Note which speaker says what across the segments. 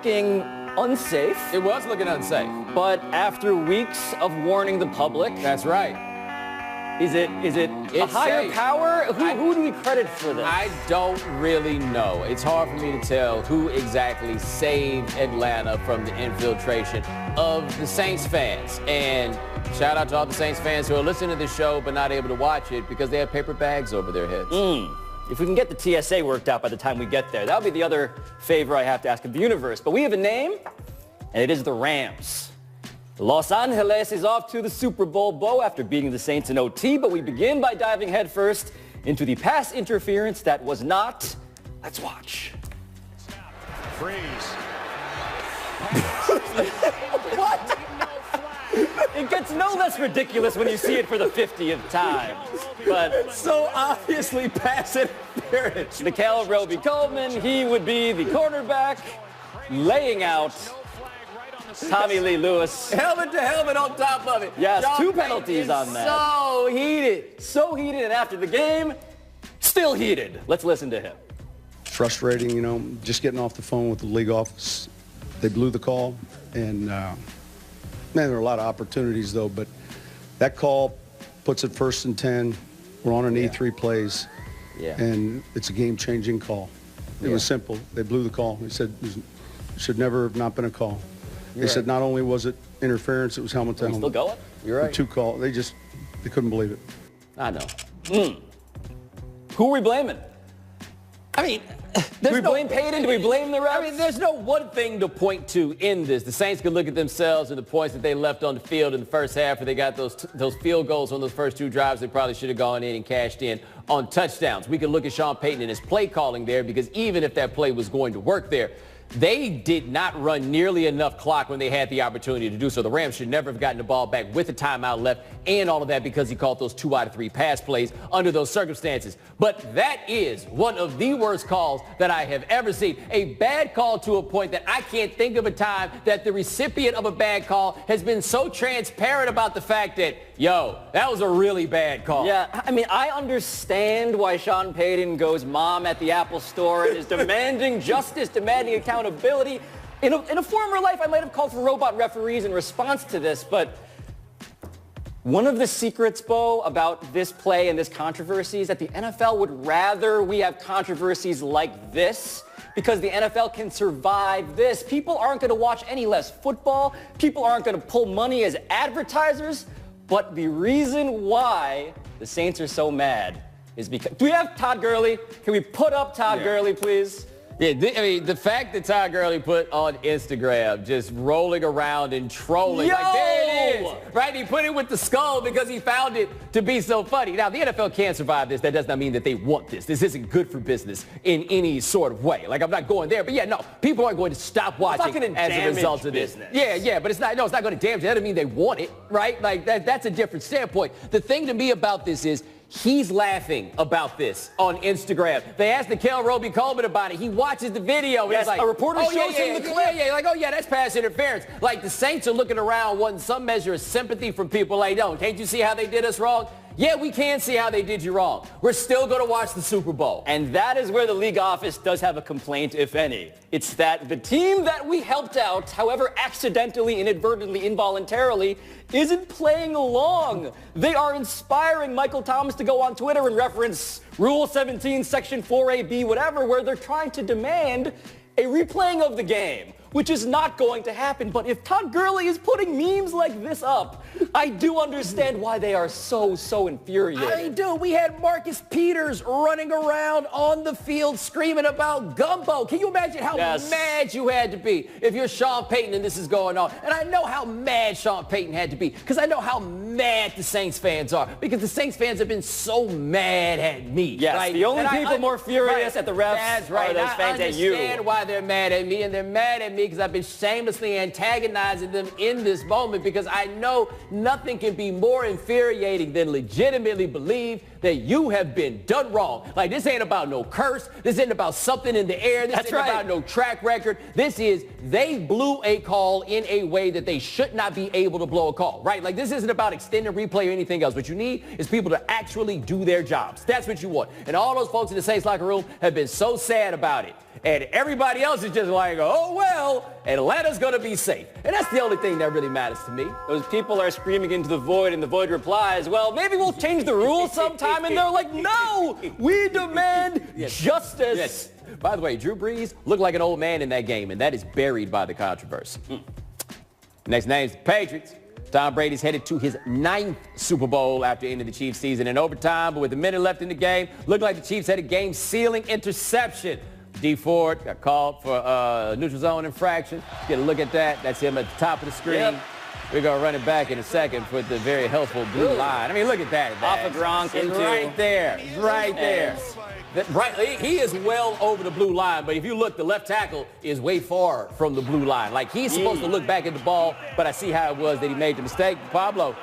Speaker 1: looking unsafe.
Speaker 2: It was looking unsafe.
Speaker 1: But after weeks of warning the public.
Speaker 2: That's right.
Speaker 1: Is it a higher
Speaker 2: safe.
Speaker 1: power? Who do we credit for this?
Speaker 2: I don't really know. It's hard for me to tell who exactly saved Atlanta from the infiltration of the Saints fans. And shout out to all the Saints fans who are listening to this show but not able to watch it because they have paper bags over their heads.
Speaker 1: If we can get the TSA worked out by the time we get there, that would be the other favor I have to ask of the universe. But we have a name, and it is the Rams. Los Angeles is off to the Super Bowl, Bo, after beating the Saints in OT, but we begin by diving headfirst into the pass interference that was not. Let's watch.
Speaker 3: Freeze.
Speaker 1: What? It gets no less ridiculous when you see it for the 50th time. But
Speaker 2: so obviously pass interference.
Speaker 1: Nikhil Roby-Coleman, he would be the cornerback, laying out Tommy Lee Lewis.
Speaker 2: Helmet to helmet on top of it.
Speaker 1: Yes,
Speaker 2: Sean
Speaker 1: 2
Speaker 2: Payton
Speaker 1: penalties
Speaker 2: is
Speaker 1: on that.
Speaker 2: So heated.
Speaker 1: So heated, and after the game, still heated. Let's listen to him.
Speaker 4: Frustrating, you know, just getting off the phone with the league office. They blew the call, and man, there are a lot of opportunities, though, but that call puts it 1st and 10. We're on an E3 plays, and it's a game-changing call. It was simple. They blew the call. They said it should never have not been a call. They said not only was it interference, it was helmet to helmet.
Speaker 1: Still going?
Speaker 2: You're right.
Speaker 4: The 2 calls. They couldn't believe it.
Speaker 2: I know.
Speaker 1: Who are we blaming?
Speaker 2: I mean,
Speaker 1: do we blame Payton? Do we blame the refs?
Speaker 2: I mean, there's no one thing to point to in this. The Saints can look at themselves and the points that they left on the field in the first half, where they got those field goals on those first 2 drives. They probably should have gone in and cashed in on touchdowns. We can look at Sean Payton and his play calling there, because even if that play was going to work there, they did not run nearly enough clock when they had the opportunity to do so. The Rams should never have gotten the ball back with a timeout left, and all of that because he called those 2 out of 3 pass plays under those circumstances. But that is one of the worst calls that I have ever seen. A bad call to a point that I can't think of a time that the recipient of a bad call has been so transparent about the fact that, yo, that was a really bad call.
Speaker 1: Yeah, I mean, I understand why Sean Payton goes mom at the Apple Store and is demanding justice, demanding accountability. In a former life, I might have called for robot referees in response to this, but one of the secrets, Bo, about this play and this controversy is that the NFL would rather we have controversies like this, because the NFL can survive this. People aren't going to watch any less football. People aren't going to pull money as advertisers. But the reason why the Saints are so mad is because... Do we have Todd Gurley? Can we put up Todd Gurley, please?
Speaker 2: Yeah, I mean, the fact that Todd Gurley put on Instagram just rolling around and trolling.
Speaker 1: Yo!
Speaker 2: Like, there it is, right? He put it with the skull because he found it to be so funny. Now, the NFL can't survive this. That does not mean that they want this. This isn't good for business in any sort of way. Like, I'm not going there. But, yeah, no, people aren't going to stop watching as a result of this. Yeah, but it's not going to damage. That doesn't mean they want it, right? Like, that's a different standpoint. The thing to me about this is, he's laughing about this on Instagram. They asked Nikhil Roby-Coleman about it. He watches the video. And
Speaker 1: yes,
Speaker 2: he's like,
Speaker 1: a reporter shows him the clip.
Speaker 2: Like, oh, yeah, that's pass interference. Like, the Saints are looking around wanting some measure of sympathy from people like, no, can't you see how they did us wrong? Yeah, we can see how they did you wrong. We're still going to watch the Super Bowl.
Speaker 1: And that is where the league office does have a complaint, if any. It's that the team that we helped out, however accidentally, inadvertently, involuntarily, isn't playing along. They are inspiring Michael Thomas to go on Twitter and reference Rule 17, Section 4AB, whatever, where they're trying to demand a replaying of the game, which is not going to happen. But if Todd Gurley is putting memes like this up, I do understand why they are so infuriated.
Speaker 2: I mean, dude, we had Marcus Peters running around on the field screaming about gumbo. Can you imagine how mad you had to be if you're Sean Payton and this is going on? And I know how mad Sean Payton had to be, because I know how mad the Saints fans are, because the Saints fans have been so mad at me.
Speaker 1: Yes,
Speaker 2: right?
Speaker 1: the only people more furious at the refs are those fans at you.
Speaker 2: I understand why they're mad at me, and they're mad at me because I've been shamelessly antagonizing them in this moment, because I know nothing can be more infuriating than legitimately believe that you have been done wrong. Like, this ain't about no curse. This ain't about something in the air. This ain't about no track record. This is, they blew a call in a way that they should not be able to blow a call, right? Like, this isn't about extended replay or anything else. What you need is people to actually do their jobs. That's what you want. And all those folks in the Saints locker room have been so sad about it. And everybody else is just like, oh, well, know Atlanta's going to be safe. And that's the only thing that really matters to me.
Speaker 1: Those people are screaming into the void, and the void replies, well, maybe we'll change the rules sometime. And they're like, no, we demand justice.
Speaker 2: Yes. By the way, Drew Brees looked like an old man in that game, and that is buried by the controversy. Next name's the Patriots. Tom Brady's headed to his 9th Super Bowl after ending the Chiefs season in overtime, but with a minute left in the game, looked like the Chiefs had a game-sealing interception. D. Ford got called for a neutral zone infraction. Get a look at that. That's him at the top of the screen.
Speaker 1: Yep.
Speaker 2: We're going to run it back in a second with the very helpful blue line. I mean, look at that.
Speaker 1: Off of Gronk into.
Speaker 2: Right there. Right there. He is well over the blue line, but if you look, the left tackle is way far from the blue line. Like, he's supposed to look back at the ball, but I see how it was that he made the mistake. Pablo,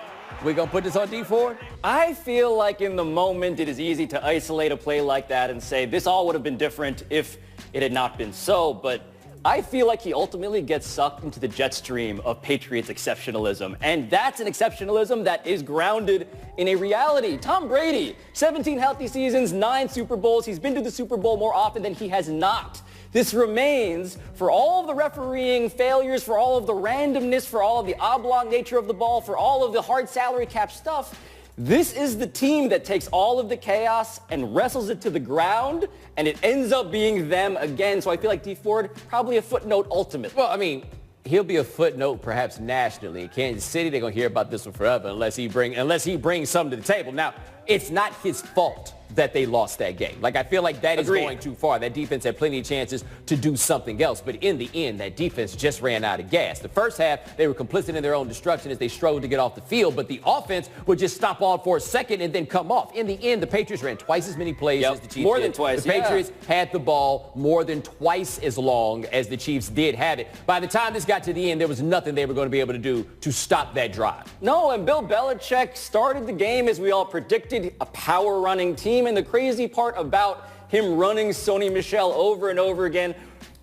Speaker 2: we going to put this on D. Ford?
Speaker 1: I feel like in the moment it is easy to isolate a play like that and say this all would have been different if it had not been so, but I feel like he ultimately gets sucked into the jet stream of Patriots exceptionalism, and that's an exceptionalism that is grounded in a reality. Tom Brady, 17 healthy seasons, 9 Super Bowls. He's been to the Super Bowl more often than he has not. This remains, for all of the refereeing failures, for all of the randomness, for all of the oblong nature of the ball, for all of the hard salary cap stuff, this is the team that takes all of the chaos and wrestles it to the ground, and it ends up being them again. So I feel like D. Ford, probably a footnote ultimately.
Speaker 2: Well, I mean, he'll be a footnote perhaps nationally. In Kansas City, they're going to hear about this one forever unless he brings something to the table. Now, it's not his fault that they lost that game. Like, I feel like that is going too far. That defense had plenty of chances to do something else. But in the end, that defense just ran out of gas. The first half, they were complicit in their own destruction as they struggled to get off the field. But the offense would just stop on for a second and then come off. In the end, the Patriots ran twice as many plays as the Chiefs
Speaker 1: more
Speaker 2: did.
Speaker 1: than twice,
Speaker 2: The Patriots had the ball more than twice as long as the Chiefs did have it. By the time this got to the end, there was nothing they were going to be able to do to stop that drive.
Speaker 1: No, and Bill Belichick started the game as we all predicted, a power running team. And the crazy part about him running Sony Michel over and over again,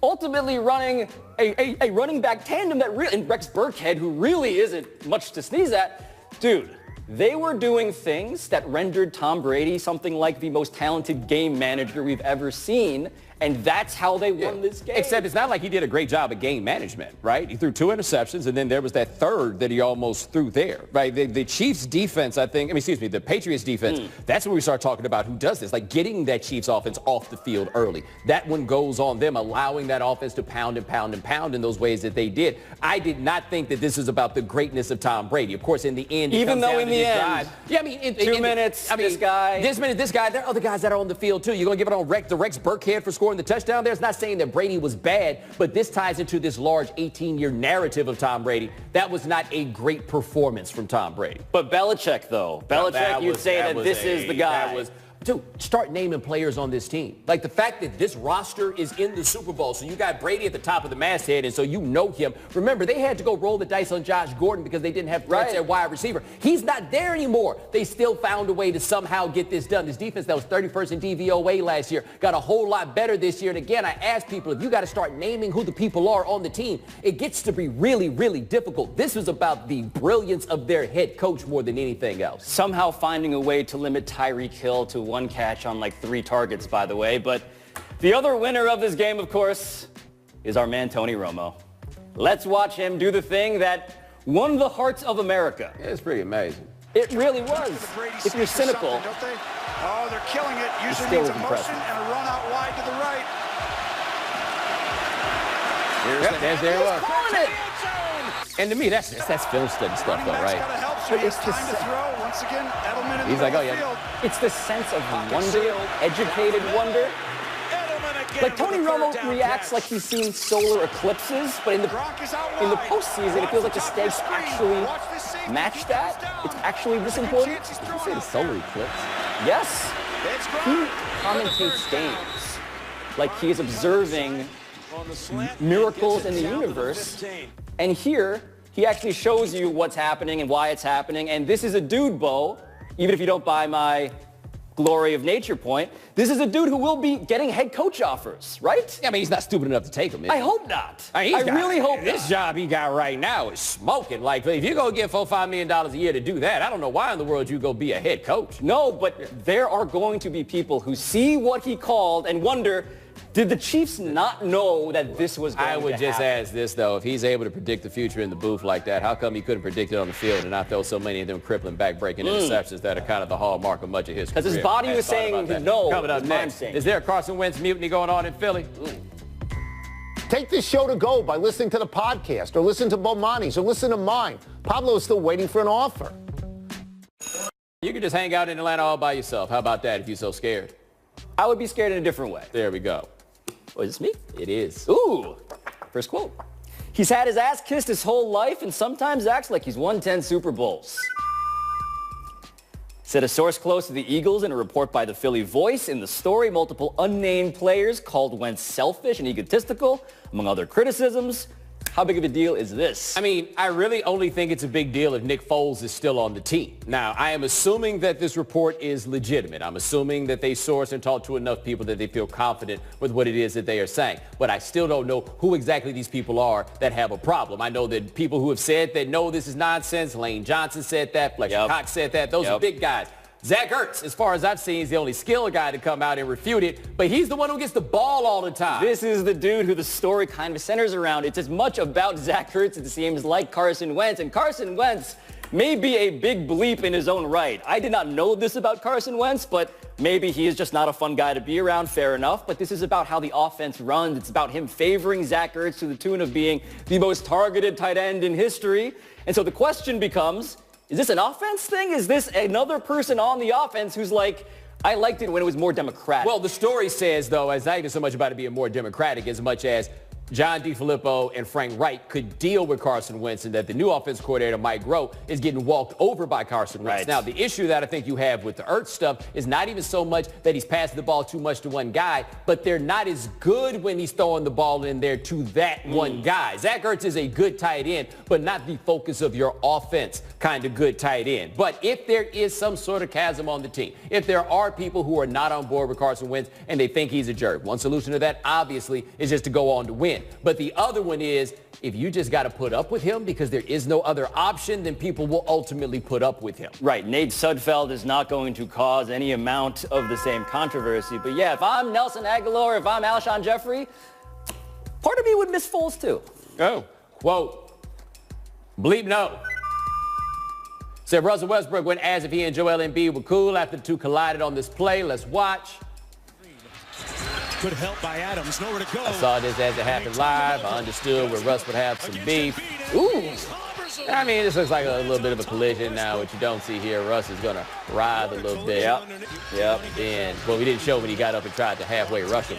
Speaker 1: ultimately running a running back tandem that really, and Rex Burkhead, who really isn't much to sneeze at, dude, they were doing things that rendered Tom Brady something like the most talented game manager we've ever seen. And that's how they won this game.
Speaker 2: Except it's not like he did a great job of game management, right? He threw 2 interceptions, and then there was that third that he almost threw there, right? The Chiefs defense, the Patriots defense, that's when we start talking about who does this, like getting that Chiefs offense off the field early. That one goes on them, allowing that offense to pound and pound and pound in those ways that they did. I did not think that this is about the greatness of Tom Brady. Of course, in the end,
Speaker 1: even though in the end,
Speaker 2: this guy, there are other guys that are on the field too. You're going to give it on the Rex Burkhead for scoring the touchdown there. It's not saying that Brady was bad, but this ties into this large 18-year narrative of Tom Brady. That was not a great performance from Tom Brady.
Speaker 1: But Belichick, though. You'd say that this is the guy.
Speaker 2: Dude, start naming players on this team. Like the fact that this roster is in the Super Bowl, so you got Brady at the top of the masthead, and so you know him. Remember, they had to go roll the dice on Josh Gordon because they didn't have threats at wide receiver. He's not there anymore. They still found a way to somehow get this done. This defense that was 31st in DVOA last year got a whole lot better this year. And again, I ask people, if you got to start naming who the people are on the team, it gets to be really, really difficult. This is about the brilliance of their head coach more than anything else.
Speaker 1: Somehow finding a way to limit Tyreek Hill to 1 catch on like 3 targets, by the way. But the other winner of this game, of course, is our man Tony Romo. Let's watch him do the thing that won the hearts of America.
Speaker 2: Yeah, it's pretty amazing.
Speaker 1: It really was. If you're cynical,
Speaker 3: oh, they're killing it. Usually means a motion and a run out wide to the right.
Speaker 2: There it was. And to me, that's film study stuff, though, right?
Speaker 3: It's time to throw. Once again, Edelman in
Speaker 2: He's
Speaker 3: the
Speaker 2: like, oh, yeah.
Speaker 3: field.
Speaker 1: It's the sense of wonder, educated wonder. Like Tony Romo reacts like he's seen solar eclipses, but in the postseason, it feels like the stakes actually match that. It's actually this important.
Speaker 2: Did you say the solar eclipse?
Speaker 1: Yes. He commentates games like he is observing miracles in the universe. And here, he actually shows you what's happening and why it's happening. And this is a dude, Bo, even if you don't buy my glory of nature point, this is a dude who will be getting head coach offers, right?
Speaker 2: Yeah, I mean, he's not stupid enough to take them.
Speaker 1: I hope not.
Speaker 2: I
Speaker 1: really hope not.
Speaker 2: This job he got right now is smoking. Like, if you go get $4-5 million a year to do that, I don't know why in the world you go be a head coach.
Speaker 1: No, but there are going to be people who see what he called and wonder, Did the Chiefs not know that this was going to happen?
Speaker 2: I would just ask this, though. If he's able to predict the future in the booth like that, how come he couldn't predict it on the field and not throw so many of them crippling, back-breaking interceptions that are kind of the hallmark of much of his career?
Speaker 1: Because his body was saying no.
Speaker 2: Coming up next, is there a Carson Wentz mutiny going on in Philly?
Speaker 5: Take this show to go by listening to the podcast or listen to Bomani's or listen to mine. Pablo is still waiting for an offer.
Speaker 2: You could just hang out in Atlanta all by yourself. How about that if you're so scared?
Speaker 1: I would be scared in a different way.
Speaker 2: There we go.
Speaker 1: Oh, is this me?
Speaker 2: It is.
Speaker 1: Ooh, first quote. He's had his ass kissed his whole life and sometimes acts like he's won 10 Super Bowls. Said a source close to the Eagles in a report by the Philly Voice. In the story, multiple unnamed players called Wentz selfish and egotistical, among other criticisms. How big of a deal is this?
Speaker 2: I mean, I really only think it's a big deal if Nick Foles is still on the team. Now, I am assuming that this report is legitimate. I'm assuming that they sourced and talked to enough people that they feel confident with what it is that they are saying. But I still don't know who exactly these people are that have a problem. I know that people who have said that, no, this is nonsense. Lane Johnson said that. Fletcher Cox said that. Those are big guys. Zach Ertz, as far as I've seen, is the only skilled guy to come out and refute it, but he's the one who gets the ball all the time.
Speaker 1: This is the dude who the story kind of centers around. It's as much about Zach Ertz, it seems, like Carson Wentz, and Carson Wentz may be a big bleep in his own right. I did not know this about Carson Wentz, but maybe he is just not a fun guy to be around, fair enough, but this is about how the offense runs. It's about him favoring Zach Ertz to the tune of being the most targeted tight end in history, and so the question becomes, is this an offense thing? Is this another person on the offense who's like, I liked it when it was more democratic?
Speaker 2: Well, the story says, though, it's not even so much about it being more democratic as much as John DeFilippo and Frank Reich could deal with Carson Wentz and that the new offensive coordinator, Mike Groh, is getting walked over by Carson Wentz.
Speaker 1: Right.
Speaker 2: Now, the issue that I think you have with the Ertz stuff is not even so much that he's passing the ball too much to one guy, but they're not as good when he's throwing the ball in there to that one guy. Zach Ertz is a good tight end, but not the focus of your offense kind of good tight end. But if there is some sort of chasm on the team, if there are people who are not on board with Carson Wentz and they think he's a jerk, one solution to that, obviously, is just to go on to win. But the other one is, if you just got to put up with him because there is no other option, then people will ultimately put up with him.
Speaker 1: Right. Nate Sudfeld is not going to cause any amount of the same controversy. But yeah, if I'm Nelson Aguilar, if I'm Alshon Jeffrey, part of me would miss Foles too.
Speaker 2: Oh, quote, bleep no. Said Russell Westbrook went as if he and Joel Embiid were cool after the two collided on this play. Let's watch.
Speaker 6: Good help by Adams. Nowhere to go.
Speaker 2: I saw this as it happened live. I understood where Russ would have some beef. Ooh. I mean, this looks like a little bit of a collision now. What you don't see here, Russ is going to writhe a little bit.
Speaker 1: Yep.
Speaker 2: And, well, we didn't show when he got up and tried to halfway rush him.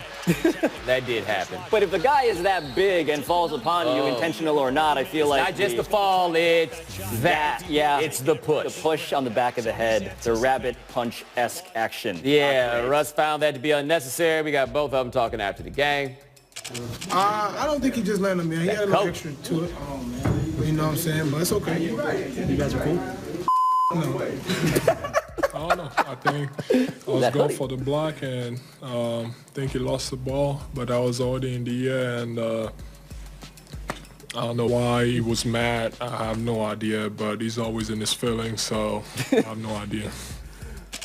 Speaker 2: That did happen.
Speaker 1: But if the guy is that big and falls upon you, intentional or not, I feel like
Speaker 2: not just the fall, it's that.
Speaker 1: Yeah.
Speaker 2: It's the push.
Speaker 1: The push on the back of the head. The rabbit punch-esque action.
Speaker 2: Yeah, Russ found that to be unnecessary. We got both of them talking after the game.
Speaker 7: I don't think he just landed on me. He had a little extra to it. You know what I'm saying? But it's okay. You guys are cool?
Speaker 8: No. I don't know. I think I was going for the block and I think he lost the ball, but I was already in the air and I don't know why he was mad. I have no idea, but he's always in his feelings, so I have no idea.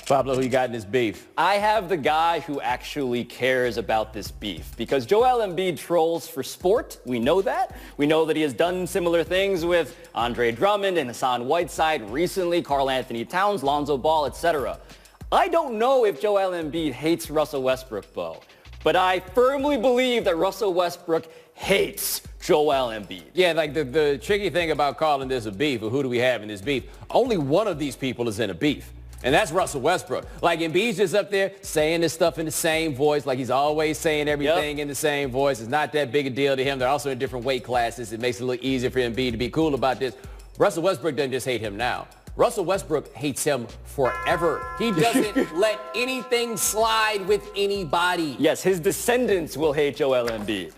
Speaker 2: Pablo, who you got in this beef?
Speaker 1: I have the guy who actually cares about this beef because Joel Embiid trolls for sport. We know that. We know that he has done similar things with Andre Drummond and Hassan Whiteside recently, Karl Anthony Towns, Lonzo Ball, etc. I don't know if Joel Embiid hates Russell Westbrook, Bo, but I firmly believe that Russell Westbrook hates Joel Embiid.
Speaker 2: Yeah, like the tricky thing about calling this a beef, or who do we have in this beef, only one of these people is in a beef. And that's Russell Westbrook. Like, Embiid's just up there saying this stuff in the same voice, like he's always saying everything in the same voice. It's not that big a deal to him. They're also in different weight classes. It makes it look easier for Embiid to be cool about this. Russell Westbrook doesn't just hate him now. Russell Westbrook hates him forever. He doesn't let anything slide with anybody.
Speaker 1: Yes, his descendants will hate Joel Embiid.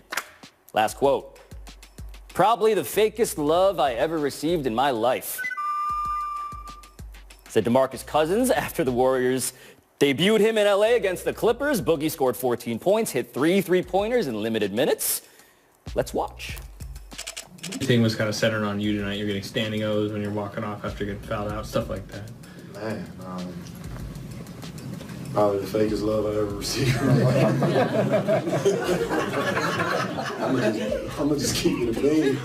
Speaker 1: Last quote. Probably the fakest love I ever received in my life. Said DeMarcus Cousins after the Warriors debuted him in LA against the Clippers. Boogie scored 14 points, hit 3 3-pointers in limited minutes. Let's watch.
Speaker 9: Everything was kind of centered on you tonight. You're getting standing O's when you're walking off after getting fouled out, stuff like that.
Speaker 10: Man, Probably the fakest love I ever received in my life. I'm gonna just keep it a bean.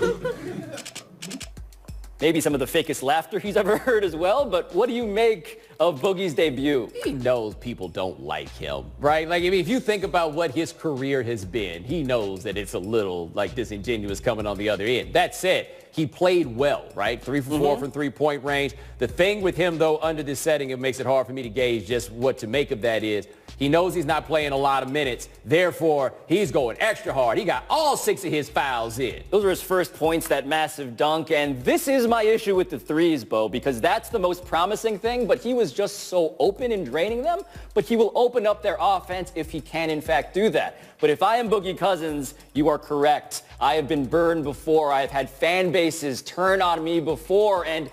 Speaker 1: Maybe some of the fakest laughter he's ever heard as well, but what do you make of Boogie's debut?
Speaker 2: He knows people don't like him, right? Like, I mean, if you think about what his career has been, he knows that it's a little, like, disingenuous coming on the other end. That said, he played well, right? 3 for 4 from three-point range. The thing with him, though, under this setting, it makes it hard for me to gauge just what to make of that is he knows he's not playing a lot of minutes. Therefore, he's going extra hard. He got all 6 of his fouls in.
Speaker 1: Those are his first points, that massive dunk. And this is my issue with the threes, Bo, because that's the most promising thing. But he was just so open in draining them. But he will open up their offense if he can, in fact, do that. But if I am Boogie Cousins, you are correct. I have been burned before. I have had fan bases turn on me before. And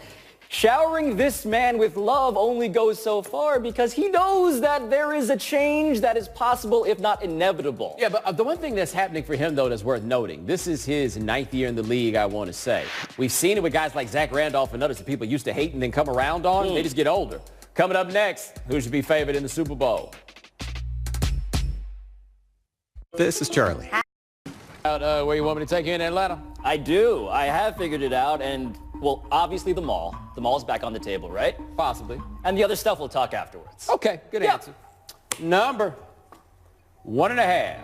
Speaker 1: showering this man with love only goes so far because he knows that there is a change that is possible, if not inevitable.
Speaker 2: Yeah, but the one thing that's happening for him, though, that's worth noting, this is his 9th year in the league, I want to say. We've seen it with guys like Zach Randolph and others that people used to hate and then come around on. They just get older. Coming up next, who should be favored in the Super Bowl?
Speaker 11: This is Charlie.
Speaker 2: Where you want me to take you in Atlanta?
Speaker 1: I do. I have figured it out, and, well, obviously the mall. The mall's back on the table, right?
Speaker 2: Possibly.
Speaker 1: And the other stuff we'll talk afterwards.
Speaker 2: Okay, good answer. Number 1.5.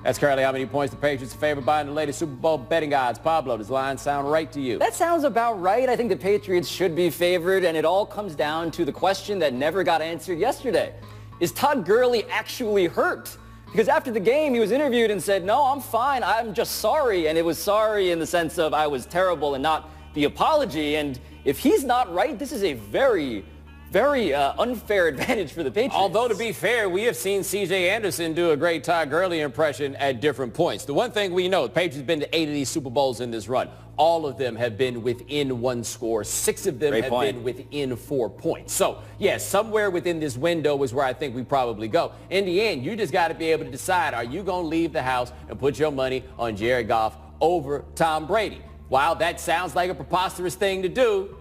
Speaker 2: That's currently how many points the Patriots are favored by in the latest Super Bowl betting odds. Pablo, does the line sound right to you?
Speaker 1: That sounds about right. I think the Patriots should be favored, and it all comes down to the question that never got answered yesterday. Is Todd Gurley actually hurt? Because after the game, he was interviewed and said, no, I'm fine. I'm just sorry. And it was sorry in the sense of I was terrible and not the apology. And if he's not right, this is a very, very unfair advantage for the Patriots.
Speaker 2: Although, to be fair, we have seen C.J. Anderson do a great Todd Gurley impression at different points. The one thing we know, the Patriots have been to 8 of these Super Bowls in this run. All of them have been within 1 score. 6 of them have been within 4 points. So, yes, somewhere within this window is where I think we probably go. In the end, you just got to be able to decide, are you going to leave the house and put your money on Jared Goff over Tom Brady? While that sounds like a preposterous thing to do,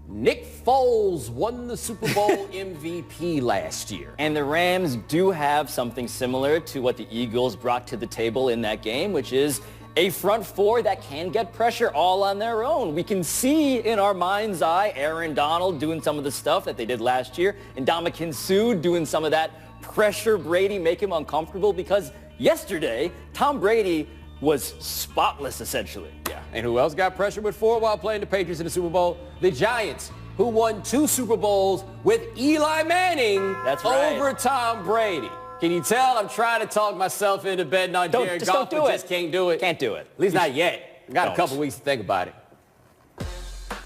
Speaker 2: Nick Foles won the Super Bowl MVP last year.
Speaker 1: And the Rams do have something similar to what the Eagles brought to the table in that game, which is a front four that can get pressure all on their own. We can see in our mind's eye Aaron Donald doing some of the stuff that they did last year, and Ndamukong Suh doing some of that pressure Brady, make him uncomfortable, because yesterday Tom Brady was spotless, essentially.
Speaker 2: Yeah, and who else got pressure with 4 while playing the Patriots in the Super Bowl? The Giants, who won 2 Super Bowls with Eli Manning over Tom Brady. Can you tell I'm trying to talk myself into betting on Jared Goff, but just can't do it?
Speaker 1: Can't do it.
Speaker 2: At least not yet. I got a couple weeks to think about it.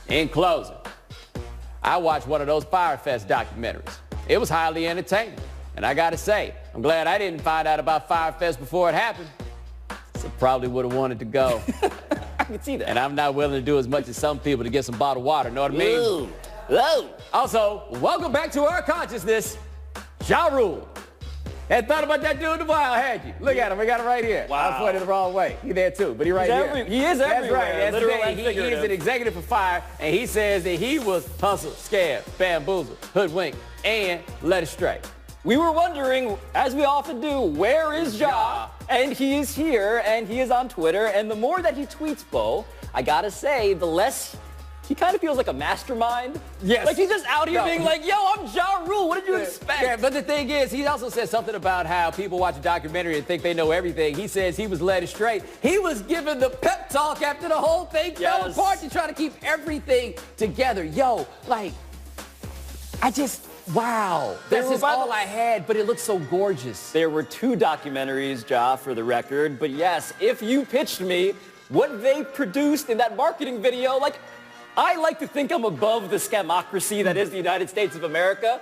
Speaker 2: In closing, I watched one of those Fyre Fest documentaries. It was highly entertaining. And I got to say, I'm glad I didn't find out about Fyre Fest before it happened. So probably would have wanted to go.
Speaker 1: I can see that.
Speaker 2: And I'm not willing to do as much as some people to get some bottled water. Know what I mean?
Speaker 1: Whoa.
Speaker 2: Also, welcome back to our consciousness, Ja Rule. Had thought about that dude in a while, had you? Look at him. We got him right here.
Speaker 1: Wow.
Speaker 2: I pointed the wrong way. He there too, but he right here.
Speaker 1: He is everywhere.
Speaker 2: That's right. He is an executive for Fyre, and he says that he was hustled, scared, bamboozled, hoodwinked, and led astray.
Speaker 1: We were wondering, as we often do, where is Ja? And he is here, and he is on Twitter. And the more that he tweets, Bo, I gotta say, the less he kind of feels like a mastermind.
Speaker 2: Yes.
Speaker 1: Like he's just out here being like, yo, I'm Ja Rule. What did you expect?
Speaker 2: Yeah, but the thing is, he also said something about how people watch a documentary and think they know everything. He says he was led astray. He was given the pep talk after the whole thing fell apart to try to keep everything together. Yo, like, wow. This is all I had, but it looks so gorgeous.
Speaker 1: There were 2 documentaries, Ja, for the record. But yes, if you pitched me what they produced in that marketing video, like, I like to think I'm above the scamocracy that is the United States of America.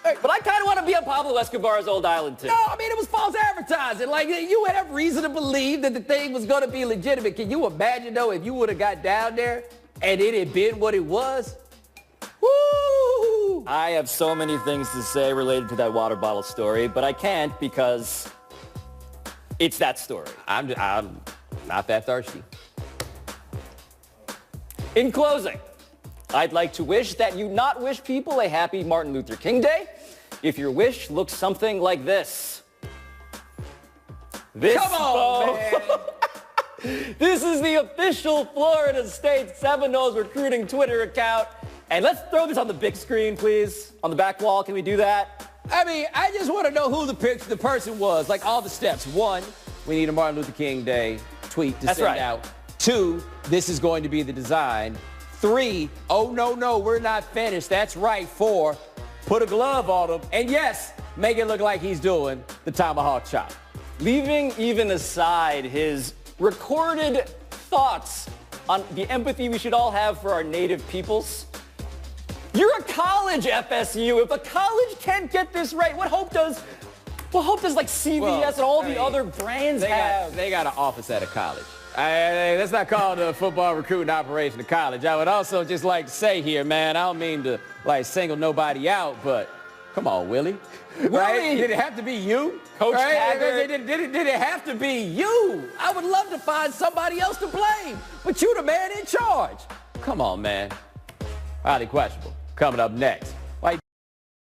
Speaker 1: But I kind of want to be on Pablo Escobar's old island, too.
Speaker 2: No, I mean, it was false advertising. Like, you would have reason to believe that the thing was going to be legitimate. Can you imagine, though, if you would have got down there and it had been what it was? Woo!
Speaker 1: I have so many things to say related to that water bottle story, but I can't because it's that story.
Speaker 2: I'm not that thirsty.
Speaker 1: In closing, I'd like to wish that you not wish people a happy Martin Luther King Day. if your wish looks something like this. This
Speaker 2: Come on, man.
Speaker 1: This is the official Florida State Seminoles recruiting Twitter account. And let's throw this on the big screen, please. On the back wall, can we do that?
Speaker 2: I mean, I just want to know who the person was. Like all the steps. 1, we need a Martin Luther King Day tweet to send out. 2, this is going to be the design. 3, oh, no, we're not finished. That's right. 4, put a glove on him. And yes, make it look like he's doing the tomahawk chop.
Speaker 1: Leaving even aside his recorded thoughts on the empathy we should all have for our native peoples, you're a college, FSU. If a college can't get this right, what hope does like CVS and all the other brands have?
Speaker 2: They got an office at a college. Let's not call it a football recruiting operation at college. I would also just like to say here, man, I don't mean to like single nobody out, but come on, Willie. Right? Did it have to be you?
Speaker 1: Coach Taggart?
Speaker 2: Did it have to be you? I would love to find somebody else to blame, but you the man in charge. Come on, man. Highly questionable. Coming up next.